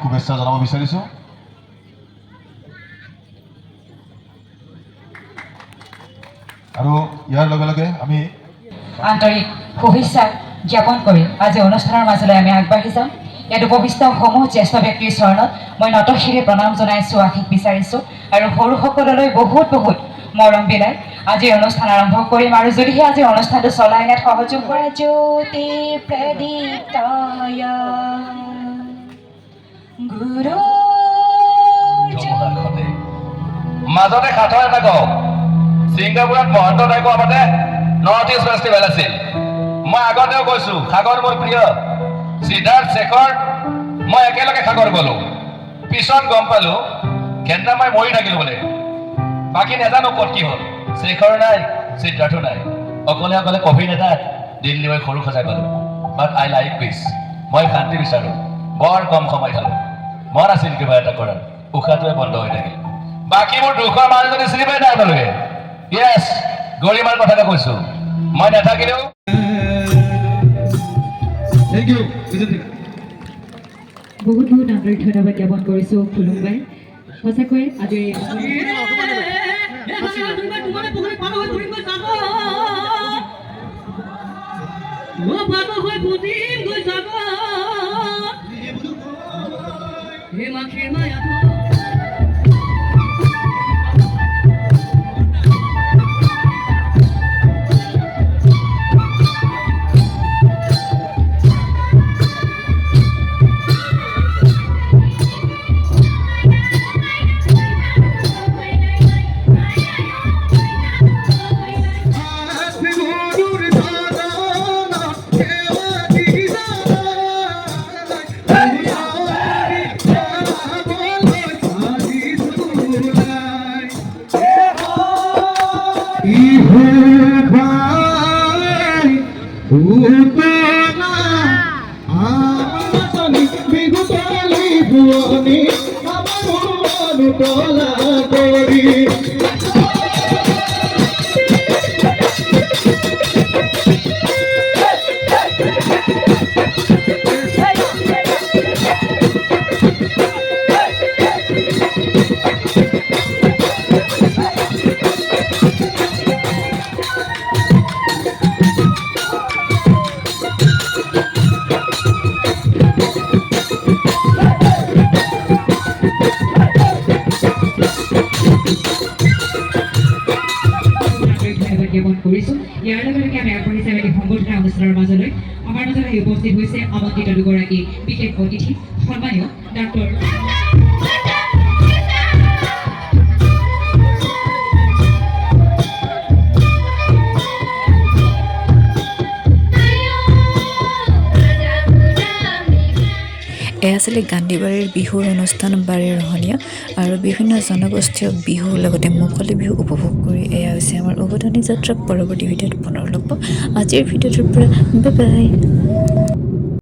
শুভেচ্ছা জনাব বিচাৰিছোঁ। আৰু ইয়াৰ লগে লগে আমি আন্তৰিক শুভেচ্ছা জ্ঞাপন কৰি আজি অনুষ্ঠানৰ মাজলৈ আমি আগবাঢ়ি যাম। ইয়াত উপবিষ্ট সমূহ জ্যেষ্ঠ ব্যক্তিৰ চৰণত মই নতশিৰে প্ৰণাম জনাইছোঁ, আশীষ বিচাৰিছোঁ আৰু সৰুসকললৈ বহুত বহুত মৰম বিলাই আজিৰ অনুষ্ঠান আৰম্ভ কৰিম। আৰু যদিহে আজিৰ অনুষ্ঠানটো চলাই নিয়াত সহযোগ কৰে জ্যোতি প্ৰদীপ্তায় গুৰু মাজতে সাঁথৰ এটা কওঁ, ছিংগাপুৰত মহন্ত টাইপৰ আগতে নৰ্থ ইষ্ট ফেষ্টিভেল আছিল। মই আগতেও কৈছোঁ সাগৰ মোৰ প্ৰিয়। সিদ্ধাৰ্থ শেখৰ মই একেলগে সাগৰ গ'লোঁ। পিছত গম পালোঁ ঘেণ্টা মই মৰি থাকিলোঁ বোলে। বাকী নাজানো ক'ত কি হ'ল। শেখৰ নাই, সিদ্ধাৰ্থো নাই, অকলে অকলে কফি নেতাত দিল্লী মই সৰু সজাই পালোঁ। বাট আই লাইক পিচ। মই শান্তি বিচাৰোঁ। বৰ কম সময় খালোঁ। মন আছিল কিবা এটা কৰাৰ, উশাহটোৱে বন্ধ হৈ থাকিল। বাকীবোৰ দুখৰ মানুহজনী চিনি পাই নাই আপোনালোকে? য়েছ, গৰিমাৰ কথাকে কৈছোঁ। মই নাথাকিলেও বহুত বহুত আন্তৰিক ধন্যবাদ জ্ঞাপন কৰিছোঁ খুলুংবাই। সঁচাকৈ আজি জ্ঞাপন কৰিছোঁ। ইয়াৰ লগে লগে আমি আগবাঢ়িছে এটি সংবৰ্ধনা অনুষ্ঠানৰ মাজলৈ। আমাৰ মাজত আহি উপস্থিত হৈছে আমন্ত্ৰিত দুগৰাকী বিশেষ অতিথি, সন্মানীয় ডাক্তৰ এয়া আছিলে গান্ধীবাৰীৰ বিহুৰ অনুষ্ঠান বাৰীৰ ৰহণীয়া আৰু বিভিন্ন জনগোষ্ঠীয় বিহুৰ লগতে মুকলি বিহু উপভোগ কৰি এয়া হৈছে আমাৰ উভতনি যাত্ৰা। পৰৱৰ্তী ভিডিঅ'ত পুনৰ লগ পাম। আজিৰ ভিডিঅ'টোৰ পৰা বাই বাই।